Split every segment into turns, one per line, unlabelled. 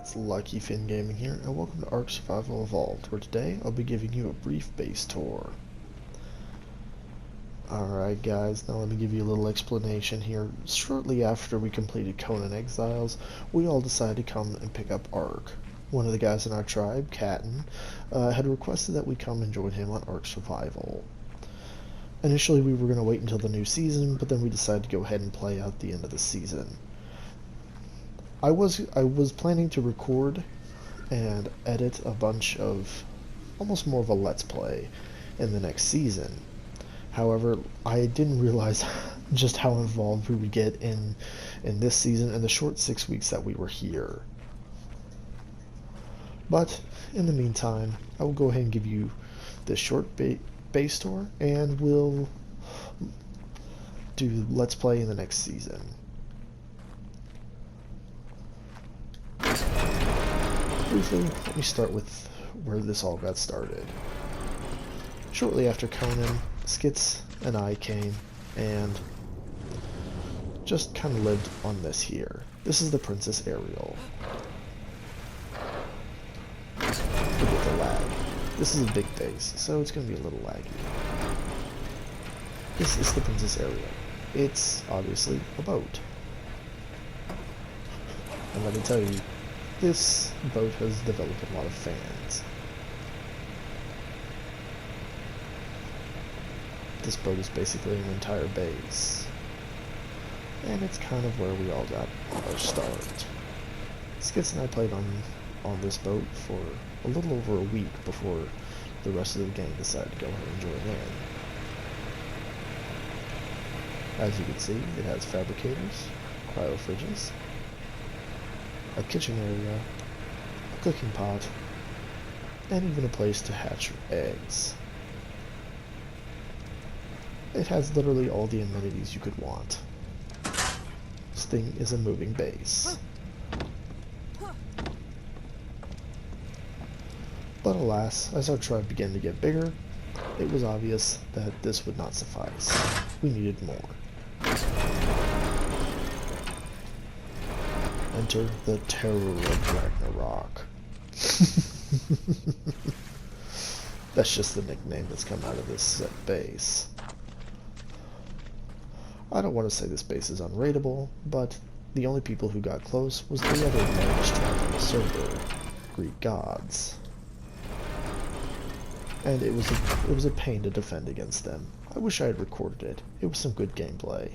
It's Lucky Finn Gaming here, and welcome to Ark Survival Evolved, where today I'll be giving you a brief base tour. Alright guys, now let me give you a little explanation here. Shortly after we completed Conan Exiles, we all decided to come and pick up Ark. One of the guys in our tribe, Catton, had requested that we come and join him on Ark Survival. Initially we were going to wait until the new season, but then we decided to go ahead and play out the end of the season. I was planning to record and edit a bunch of almost more of a let's play in the next season. However, I didn't realize just how involved we would get in this season in the short 6 weeks that we were here. But in the meantime, I will go ahead and give you this short base tour, and we'll do let's play in the next season. Briefly, let me start with where this all got started. Shortly after Conan, Skits and I came and just kind of lived on this here. This is the Princess Ariel. Forget the lag. This is a big base, so it's going to be a little laggy. This is the Princess Ariel. It's obviously a boat. And let me tell you, this boat has developed a lot of fans. This boat is basically an entire base. And it's kind of where we all got our start. Skits and I played on this boat for a little over a week before the rest of the gang decided to go ahead and join in. As you can see, it has fabricators, cryo fridges, a kitchen area, a cooking pot, and even a place to hatch eggs. It has literally all the amenities you could want. This thing is a moving base. But alas, as our tribe began to get bigger, it was obvious that this would not suffice. We needed more. Enter the terror of Ragnarok. That's just the nickname that's come out of this base. I don't want to say this base is unrateable, but the only people who got close was the other largest tribe on the server, Greek gods. And it was a pain to defend against them. I wish I had recorded it. It was some good gameplay.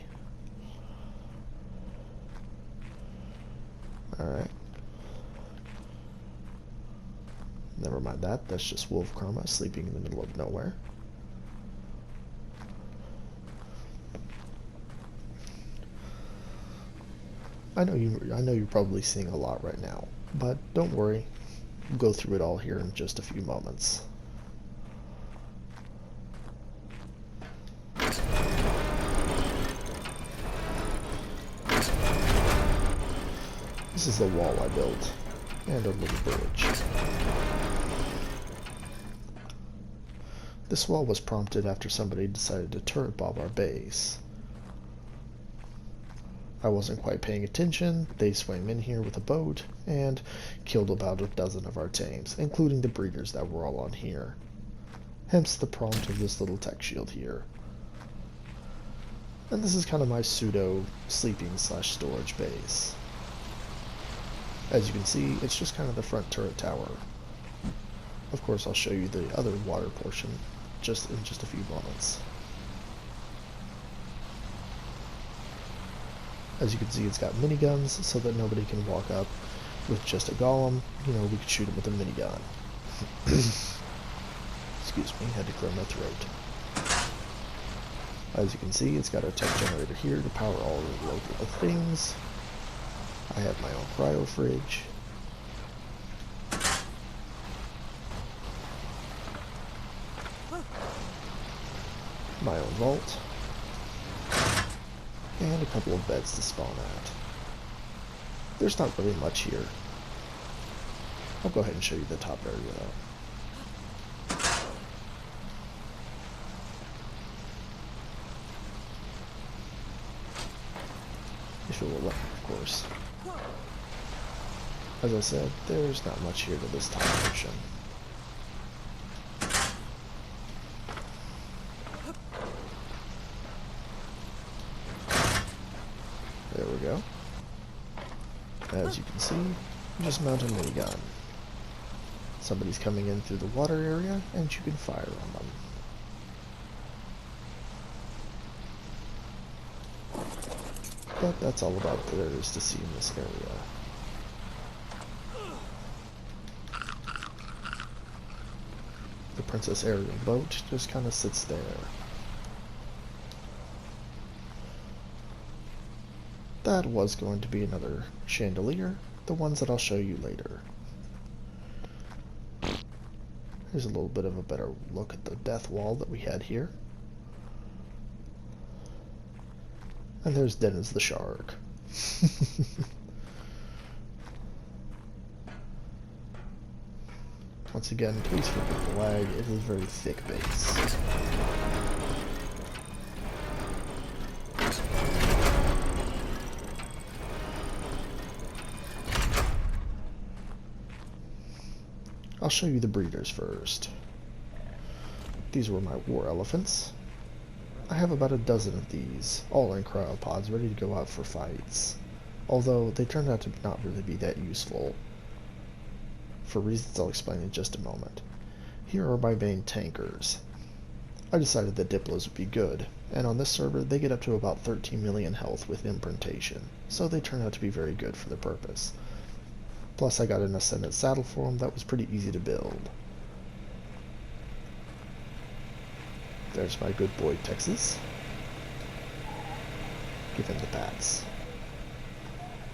Alright. Never mind that. That's just Wolf Karma sleeping in the middle of nowhere. I know you're probably seeing a lot right now, but don't worry. We'll go through it all here in just a few moments. This is the wall I built, and a little bridge. This wall was prompted after somebody decided to turret bomb our base. I wasn't quite paying attention. They swam in here with a boat and killed about a dozen of our tames, including the breeders that were all on here. Hence the prompt of this little tech shield here. And this is kind of my pseudo sleeping / storage base. As you can see, it's just kind of the front turret tower. Of course, I'll show you the other water portion in just a few moments. As you can see, it's got miniguns so that nobody can walk up with just a golem. You know, we could shoot him with a minigun. Excuse me, had to clear my throat. As you can see, it's got a tech generator here to power all of the local things. I have my own cryo fridge. My own vault. And a couple of beds to spawn at. There's not really much here. I'll go ahead and show you the top area though. If it will let me, of course. As I said, there's not much here to this time ocean. There we go. As you can see, just mount a minigun. Somebody's coming in through the water area, and you can fire on them. But that's all about there is to see in this area. The Princess Aerial boat just kind of sits there. That was going to be another chandelier, the ones that I'll show you later. Here's a little bit of a better look at the death wall that we had here. And there's Dennis the shark. Once again, please forgive the lag, it is very thick base. I'll show you the breeders first. These were my war elephants. I have about a dozen of these, all in cryopods, ready to go out for fights. Although, they turned out to not really be that useful, for reasons I'll explain in just a moment. Here are my main tankers. I decided that Diplos would be good, and on this server they get up to about 13 million health with imprintation, so they turn out to be very good for the purpose. Plus I got an Ascendant saddle for them that was pretty easy to build. There's my good boy Texas. Give him the pats.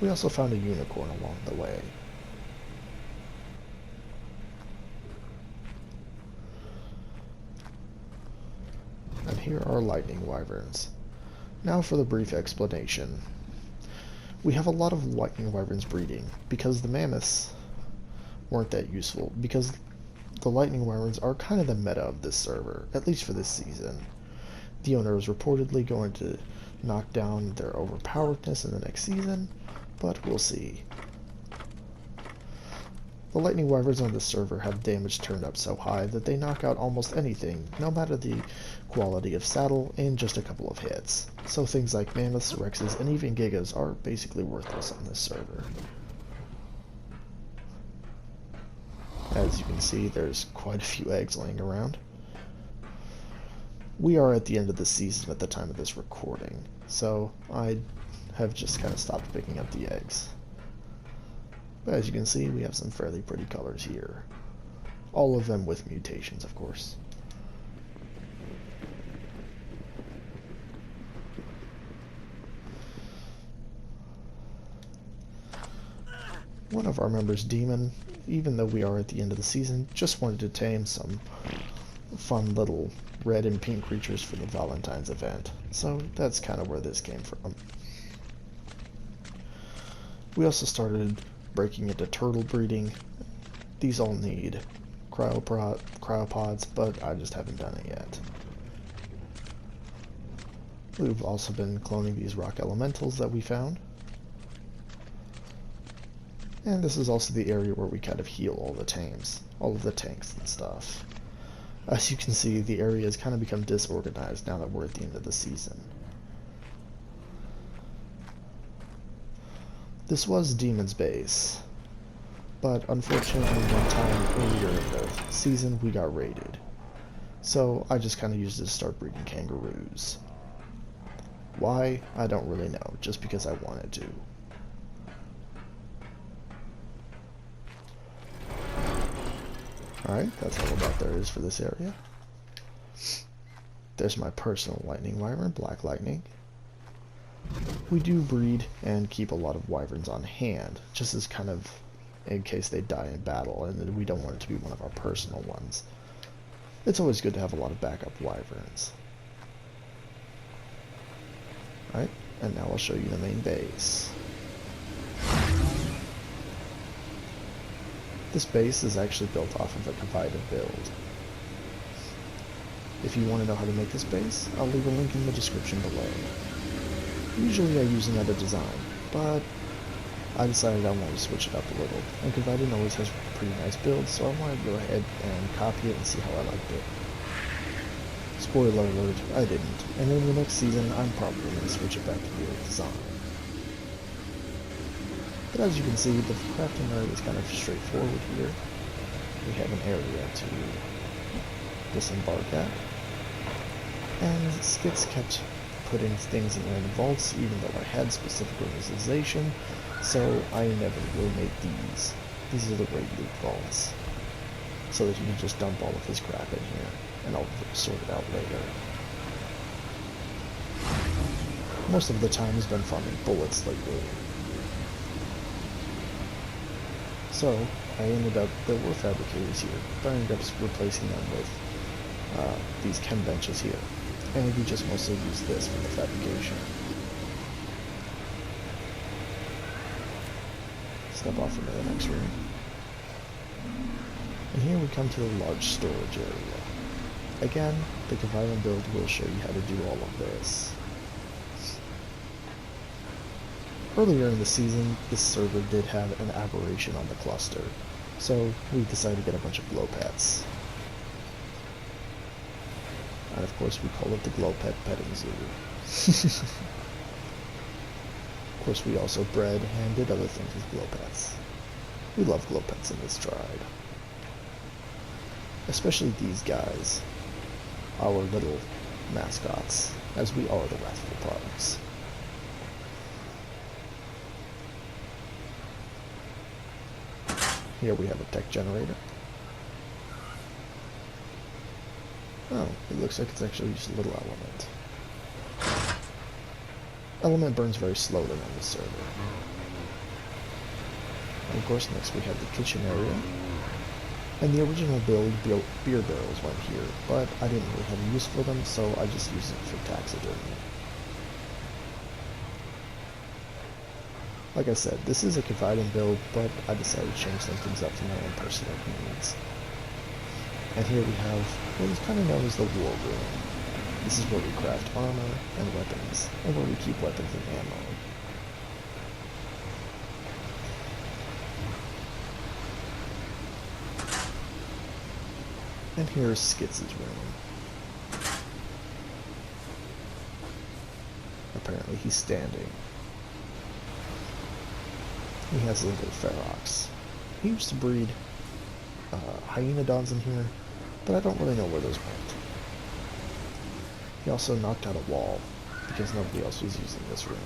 We also found a unicorn along the way. And here are lightning wyverns. Now for the brief explanation. We have a lot of lightning wyverns breeding because the mammoths weren't that useful, because the lightning wyverns are kind of the meta of this server, at least for this season. The owner is reportedly going to knock down their overpoweredness in the next season, but we'll see. The lightning wyverns on this server have damage turned up so high that they knock out almost anything, no matter the quality of saddle, in just a couple of hits. So things like mammoths, rexes, and even gigas are basically worthless on this server. As you can see, there's quite a few eggs laying around. We are at the end of the season at the time of this recording, so I have just kind of stopped picking up the eggs. But as you can see, we have some fairly pretty colors here. All of them with mutations, of course. One of our members, Demon, even though we are at the end of the season, just wanted to tame some fun little red and pink creatures for the Valentine's event. So that's kind of where this came from. We also started breaking into turtle breeding. These all need cryopods, but I just haven't done it yet. We've also been cloning these rock elementals that we found. And this is also the area where we kind of heal all the tanks and stuff. As you can see, the area has kind of become disorganized now that we're at the end of the season. This was Demon's base, but unfortunately one time earlier in the season we got raided. So I just kind of used it to start breeding kangaroos. Why? I don't really know, just because I wanted to. Alright, that's all about there is for this area. There's my personal lightning wyvern, Black Lightning. We do breed and keep a lot of wyverns on hand, just as kind of in case they die in battle, and we don't want it to be one of our personal ones. It's always good to have a lot of backup wyverns. Alright, and now I'll show you the main base. This base is actually built off of a divided build. If you want to know how to make this base, I'll leave a link in the description below. Usually I use another design, but I decided I wanted to switch it up a little, and Confidant always has pretty nice builds, so I wanted to go ahead and copy it and see how I liked it. Spoiler alert, I didn't, and in the next season I'm probably going to switch it back to the old design. But as you can see, the crafting area is kind of straightforward here. We have an area to disembark at, and Skits kept putting things in random vaults, even though I had specific organization, so I inevitably made these. These are the raid loot vaults, so that he can just dump all of his crap in here, and I'll sort it out later. Most of the time has been farming bullets lately. So, I ended up, there were fabricators here, but I ended up replacing them with these chem benches here. And we just mostly use this for the fabrication. Step off into the next room. And here we come to the large storage area. Again, the Confidant build will show you how to do all of this. Earlier in the season, this server did have an aberration on the cluster, so we decided to get a bunch of glow pets. And of course we call it the Glow Pet Petting Zoo. Of course we also bred and did other things with glow pets. We love glow pets in this tribe. Especially these guys, our little mascots, as we are the Wrathful Products. Here we have a tech generator. Oh, it looks like it's actually just a little element. Element burns very slowly on this server. And of course, next we have the kitchen area. And the original build, beer barrels went here, but I didn't really have a use for them, so I just used it for taxidermy. Like I said, this is a Confidant build, but I decided to change some things up for my own personal needs. And here we have what is kind of known as the War Room. This is where we craft armor and weapons, and where we keep weapons and ammo. And here's Skits' room. Apparently he's standing. He has a little ferox. He used to breed hyenodons in here, but I don't really know where those went. He also knocked out a wall, because nobody else was using this room.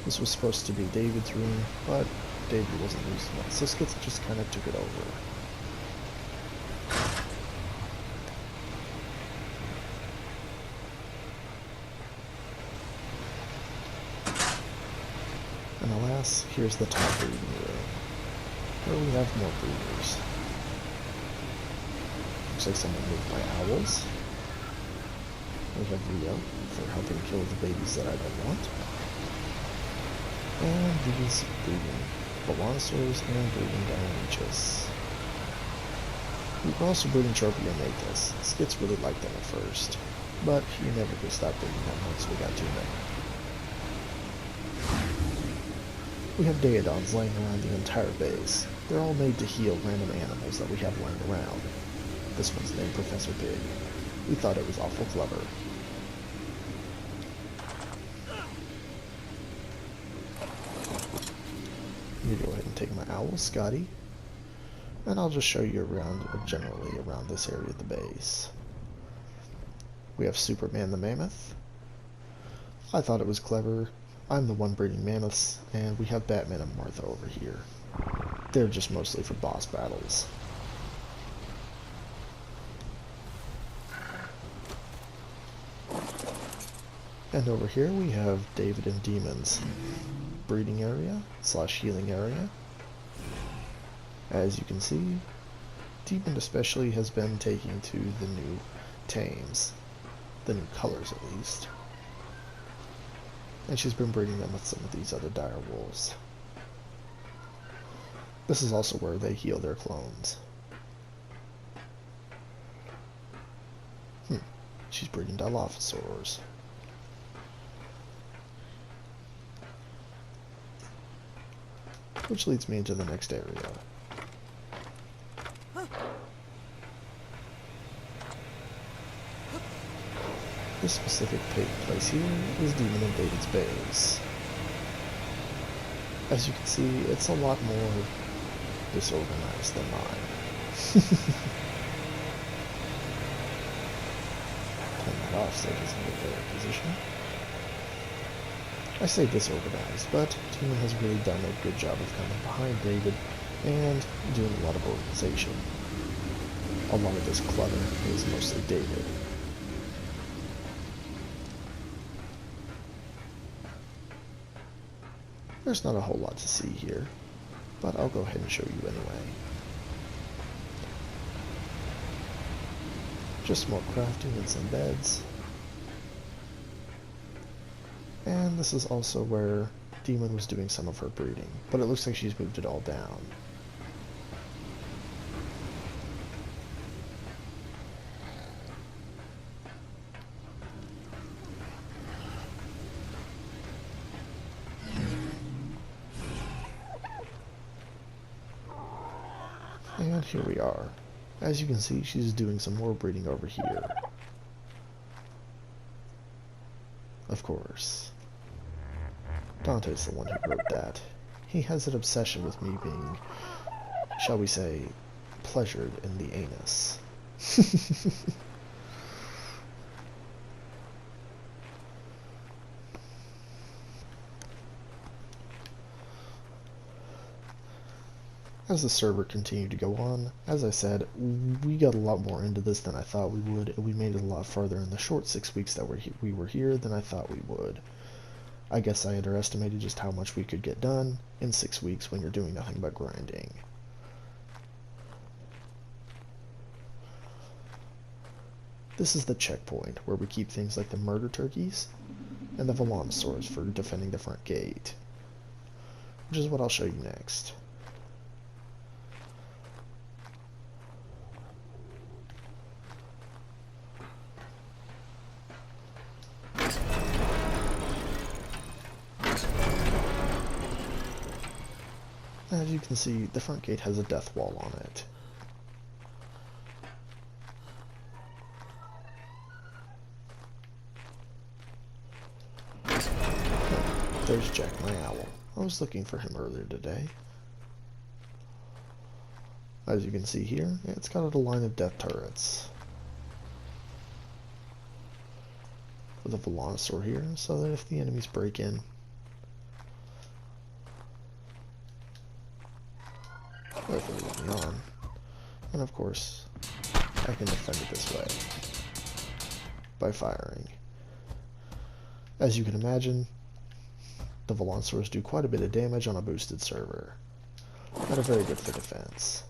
This was supposed to be David's room, but David wasn't using it, so Skits just kind of took it over. And alas, here's the top breeding room, where we have more breeders. Looks like someone moved my owls. We have Rio for helping kill the babies that I don't want. And these breeding Bolonosaurs and breeding Dionychus. We were also breeding Tropia Matus. Skits really liked them at first, but he never could stop breeding them once we got too many. We have Daedons laying around the entire base. They're all made to heal random animals that we have laying around. This one's named Professor Pig. We thought it was awful clever. Let me go ahead and take my owl, Scotty, and I'll just show you around, generally around this area of the base. We have Superman the Mammoth. I thought it was clever. I'm the one breeding mammoths, and we have Batman and Martha over here. They're just mostly for boss battles. And over here we have David and Demon's breeding area / healing area. As you can see, Demon especially has been taking to the new tames, the new colors at least. And she's been breeding them with some of these other dire wolves. This is also where they heal their clones. she's breeding Dilophosaurs. Which leads me into the next area. This specific place here is Demon Invaded's base. As you can see, it's a lot more disorganized than mine. Turn that off so it doesn't get better position. I say disorganized, but Demon has really done a good job of coming behind David and doing a lot of organization. A lot of this clutter is mostly David. There's not a whole lot to see here, but I'll go ahead and show you anyway. Just more crafting and some beds. And this is also where Demon was doing some of her breeding, but it looks like she's moved it all down. And here we are. As you can see, she's doing some more breeding over here. Of course. Dante's the one who wrote that. He has an obsession with me being, shall we say, pleasured in the anus. As the server continued to go on, as I said, we got a lot more into this than I thought we would, and we made it a lot farther in the short 6 weeks that we were here than I thought we would. I guess I underestimated just how much we could get done in 6 weeks when you're doing nothing but grinding. This is the checkpoint, where we keep things like the murder turkeys and the Volanosaurs for defending the front gate, which is what I'll show you next. As you can see, the front gate has a death wall on it. Oh, there's Jack my owl. I was looking for him earlier today. As you can see here, it's got a line of death turrets. With a Volanosaur here, so that if the enemies break in, hopefully let me on. And of course, I can defend it this way by firing. As you can imagine, the Volanosaurs do quite a bit of damage on a boosted server, that are very good for defense.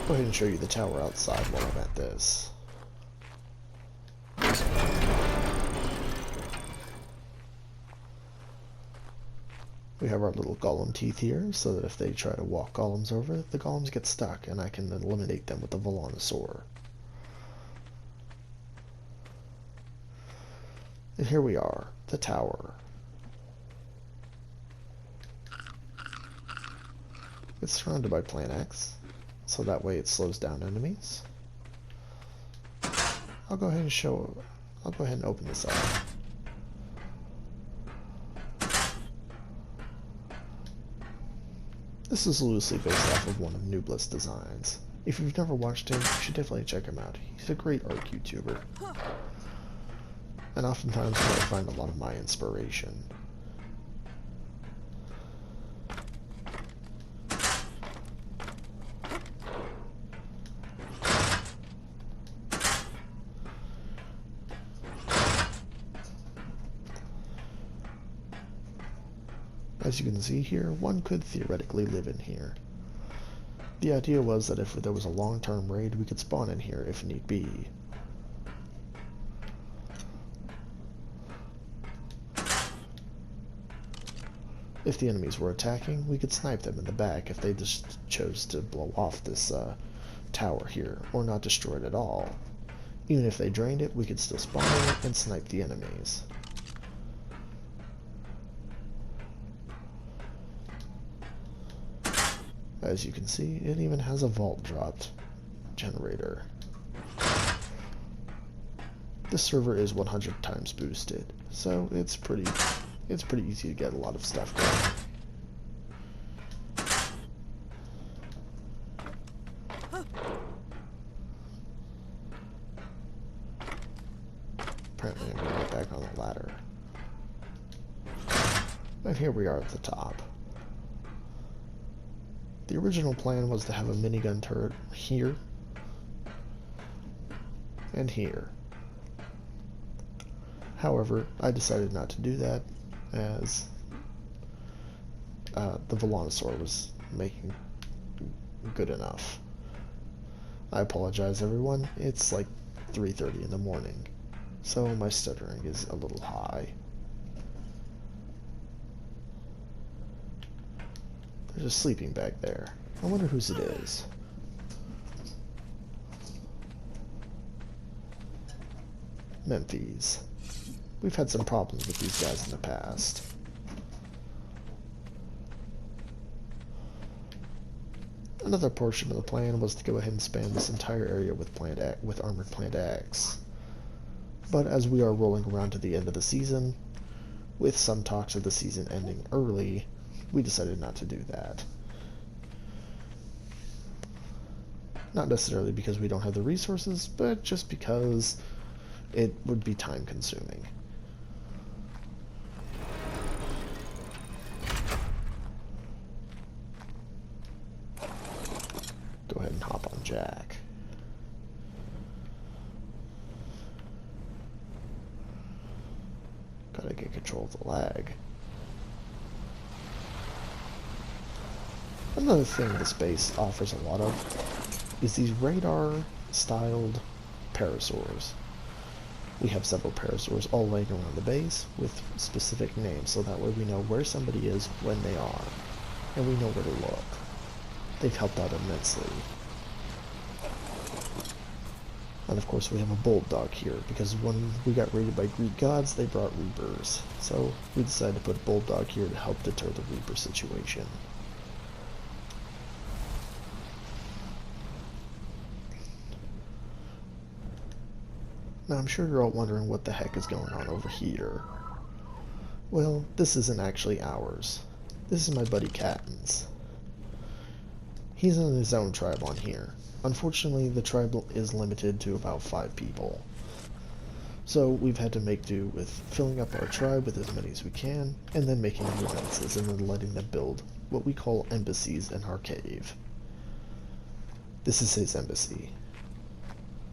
Go ahead and show you the tower outside while I'm at this. We have our little golem teeth here, so that if they try to walk golems over, the golems get stuck, and I can eliminate them with the Volanosaur. And here we are, the tower. It's surrounded by Plant X, so that way it slows down enemies. I'll go ahead and open this up. This is loosely based off of one of Nubla's designs. If you've never watched him, you should definitely check him out. He's a great art YouTuber. And oftentimes where I find a lot of my inspiration. As you can see here, one could theoretically live in here. The idea was that if there was a long-term raid, we could spawn in here if need be. If the enemies were attacking, we could snipe them in the back if they just chose to blow off this tower here, or not destroy it at all. Even if they drained it, we could still spawn in it and snipe the enemies. As you can see, it even has a vault dropped generator. This server is 100 times boosted, so it's pretty easy to get a lot of stuff done. Apparently I'm right back on the ladder. And here we are at the top. The original plan was to have a minigun turret here and here. However, I decided not to do that as the Velonosaur was making good enough. I apologize, everyone. It's like 3:30 in the morning, so my stuttering is a little high. There's a sleeping bag there. I wonder whose it is. Memphis. We've had some problems with these guys in the past. Another portion of the plan was to go ahead and spam this entire area with armored plant X. But as we are rolling around to the end of the season, with some talks of the season ending early, we decided not to do that. Not necessarily because we don't have the resources, but just because it would be time consuming. Go ahead and hop on Jack. Gotta get control of the lag. Another thing this base offers a lot of is these radar-styled parasaurs. We have several parasaurs all laying around the base with specific names, so that way we know where somebody is when they are, and we know where to look. They've helped out immensely. And of course we have a bulldog here, because when we got raided by Greek gods, they brought reapers. So we decided to put a bulldog here to help deter the reaper situation. Now I'm sure you're all wondering what the heck is going on over here. Well, this isn't actually ours. This is my buddy Catton's. He's in his own tribe on here. Unfortunately, the tribe is limited to about 5 people. So we've had to make do with filling up our tribe with as many as we can, and then making alliances and then letting them build what we call embassies in our cave. This is his embassy.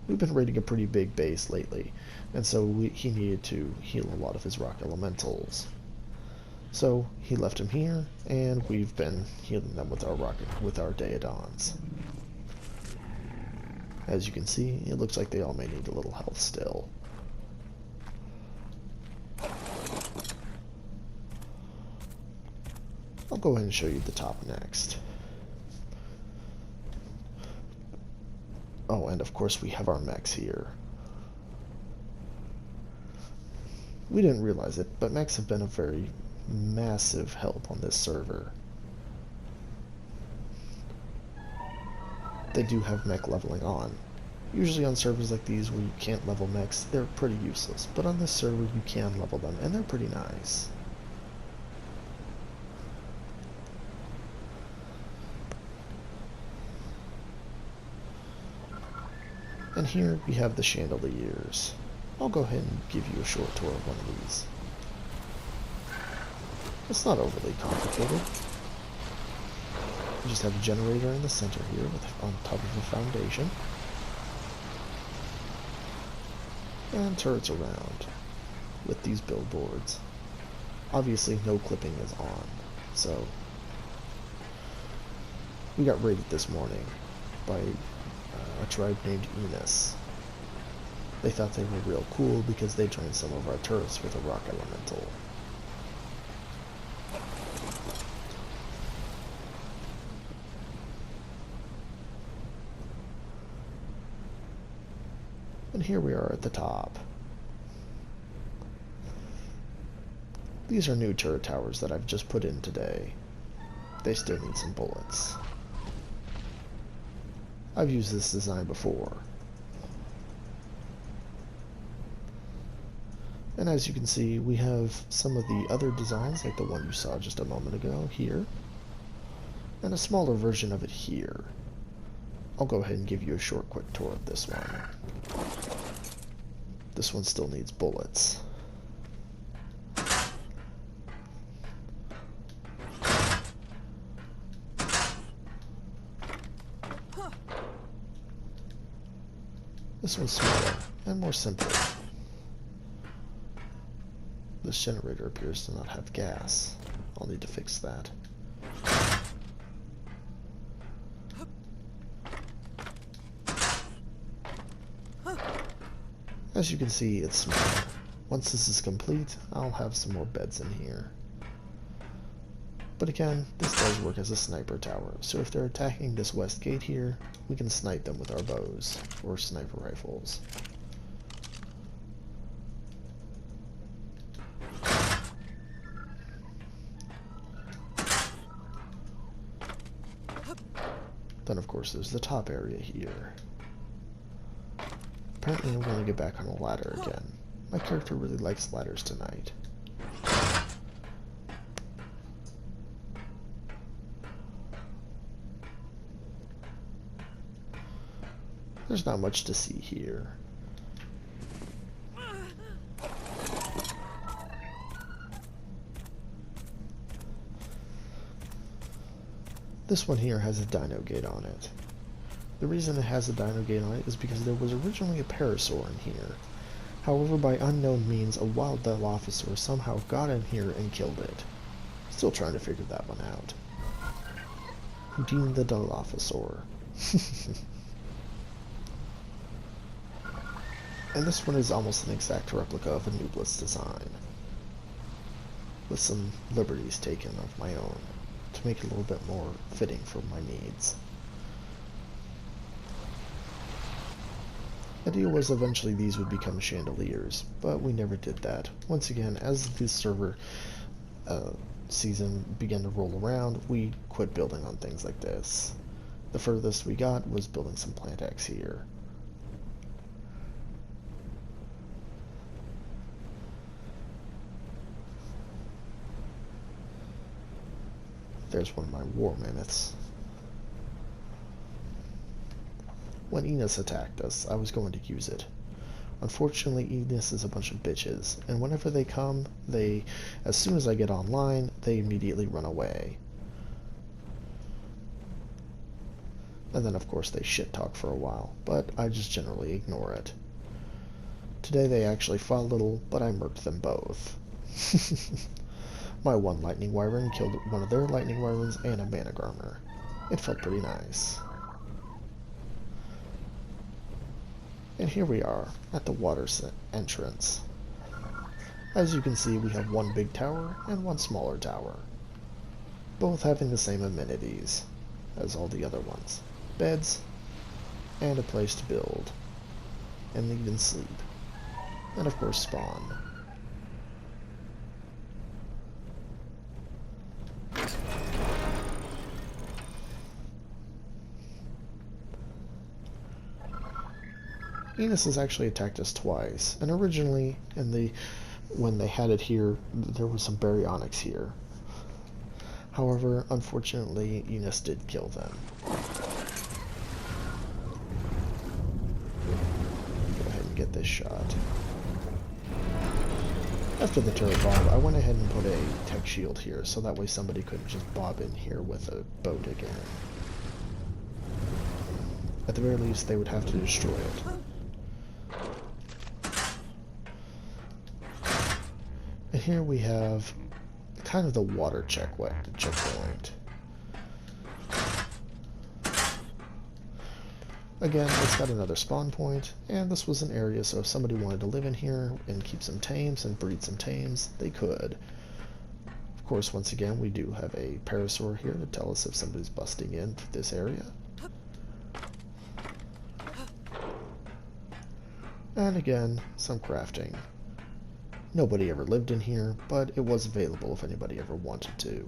We've been raiding a pretty big base lately, and so he needed to heal a lot of his rock elementals. So he left him here, and we've been healing them with our Daedons. As you can see, it looks like they all may need a little health still. I'll go ahead and show you the top next. Oh, and of course we have our mechs here. We didn't realize it, but mechs have been a very massive help on this server. They do have mech leveling on. Usually on servers like these where you can't level mechs, they're pretty useless, but on this server you can level them, and they're pretty nice. And here we have the chandeliers. I'll go ahead and give you a short tour of one of these. It's not overly complicated. You just have a generator in the center here on top of a foundation. And turrets around with these billboards. Obviously no clipping is on, so we got raided this morning by a tribe named Enos. They thought they were real cool because they joined some of our turrets with a rock elemental. And here we are at the top. These are new turret towers that I've just put in today. They still need some bullets. I've used this design before. And as you can see, we have some of the other designs, like the one you saw just a moment ago here, and a smaller version of it here. I'll go ahead and give you a short quick tour of this one. This one still needs bullets. This one's smaller and more simple. This generator appears to not have gas. I'll need to fix that. As you can see, it's smaller. Once this is complete, I'll have some more beds in here. But again, this does work as a sniper tower, so if they're attacking this west gate here, we can snipe them with our bows or sniper rifles. Then of course there's the top area here. Apparently I'm going to get back on a ladder again. My character really likes ladders tonight. There's not much to see here. This one here has a dino gate on it. The reason it has a dino gate on it is because there was originally a parasaur in here. However, by unknown means, a wild Dilophosaur somehow got in here and killed it. Still trying to figure that one out. Houdini the Dilophosaur. And this one is almost an exact replica of a Nublus design, with some liberties taken of my own to make it a little bit more fitting for my needs. The idea was eventually these would become chandeliers, but we never did that. Once again, as the server season began to roll around, we quit building on things like this. The furthest we got was building some plant X here. There's one of my war mammoths. When Enos attacked us, I was going to use it. Unfortunately, Enos is a bunch of bitches, and whenever they come, as soon as I get online, they immediately run away. And then of course they shit talk for a while, but I just generally ignore it. Today they actually fought a little, but I murked them both. My one lightning wyvern killed one of their lightning wyverns and a mana garmer. It felt pretty nice. And here we are, at the water entrance. As you can see, we have one big tower and one smaller tower, both having the same amenities as all the other ones. Beds, and a place to build, and even sleep, and of course spawn. Enos has actually attacked us twice, and originally, when they had it here, there was some baryonyx here. However, unfortunately, Enos did kill them. Go ahead and get this shot. After the turret bomb, I went ahead and put a tech shield here, so that way somebody couldn't just bob in here with a boat again. At the very least, they would have to destroy it. And here we have kind of the water checkpoint. Again, it's got another spawn point, and this was an area, so if somebody wanted to live in here and keep some tames and breed some tames, they could. Of course, once again, we do have a parasaur here to tell us if somebody's busting in this area. And again, some crafting. Nobody ever lived in here, but it was available if anybody ever wanted to.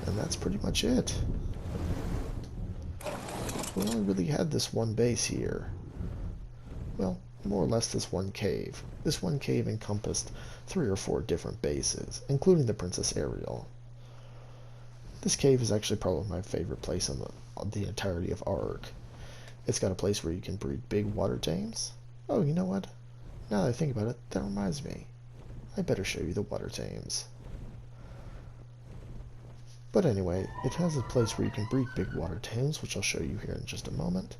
And that's pretty much it. We only really had this one base here. Well, more or less this one cave. This one cave encompassed 3 or 4 different bases, including the Princess Ariel. This cave is actually probably my favorite place on the entirety of Ark. It's got a place where you can breed big water tames. Oh, you know what? Now that I think about it, that reminds me. I better show you the water tames. But anyway, it has a place where you can breed big water tames, which I'll show you here in just a moment.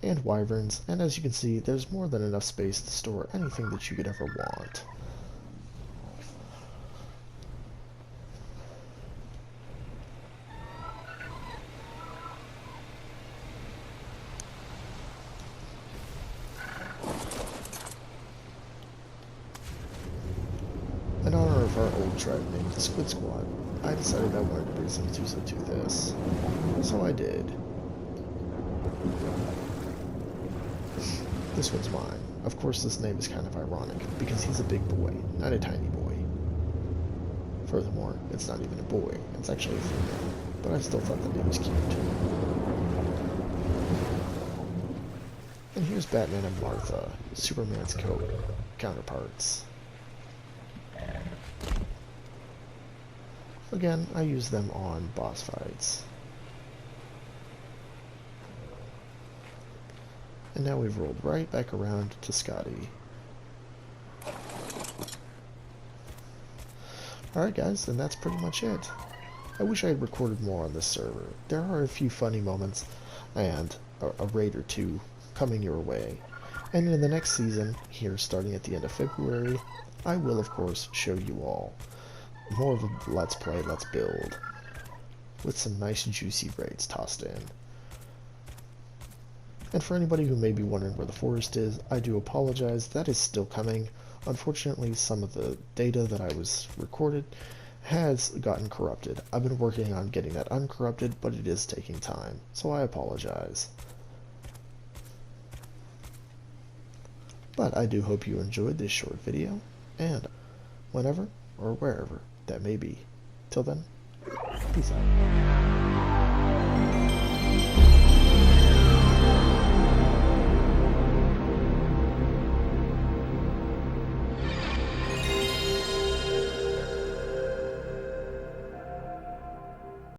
And wyverns, and as you can see, there's more than enough space to store anything that you could ever want. In honor of our old tribe named the Squid Squad, I decided I wanted to bring some Tusa to this. So I did. This one's mine. Of course, this name is kind of ironic, because he's a big boy, not a tiny boy. Furthermore, it's not even a boy, it's actually a female, but I still thought the name was cute. And here's Batman and Martha, Superman's counterparts. Again, I use them on boss fights. And now we've rolled right back around to Scotty. Alright guys, and that's pretty much it. I wish I had recorded more on this server. There are a few funny moments, and a raid or two coming your way. And in the next season, here starting at the end of February, I will of course show you all more of a let's play, let's build, with some nice juicy raids tossed in. And for anybody who may be wondering where the forest is, I do apologize, that is still coming. Unfortunately, some of the data that I was recorded has gotten corrupted. I've been working on getting that uncorrupted, but it is taking time, so I apologize. But I do hope you enjoyed this short video, and whenever or wherever that may be. Till then, peace out.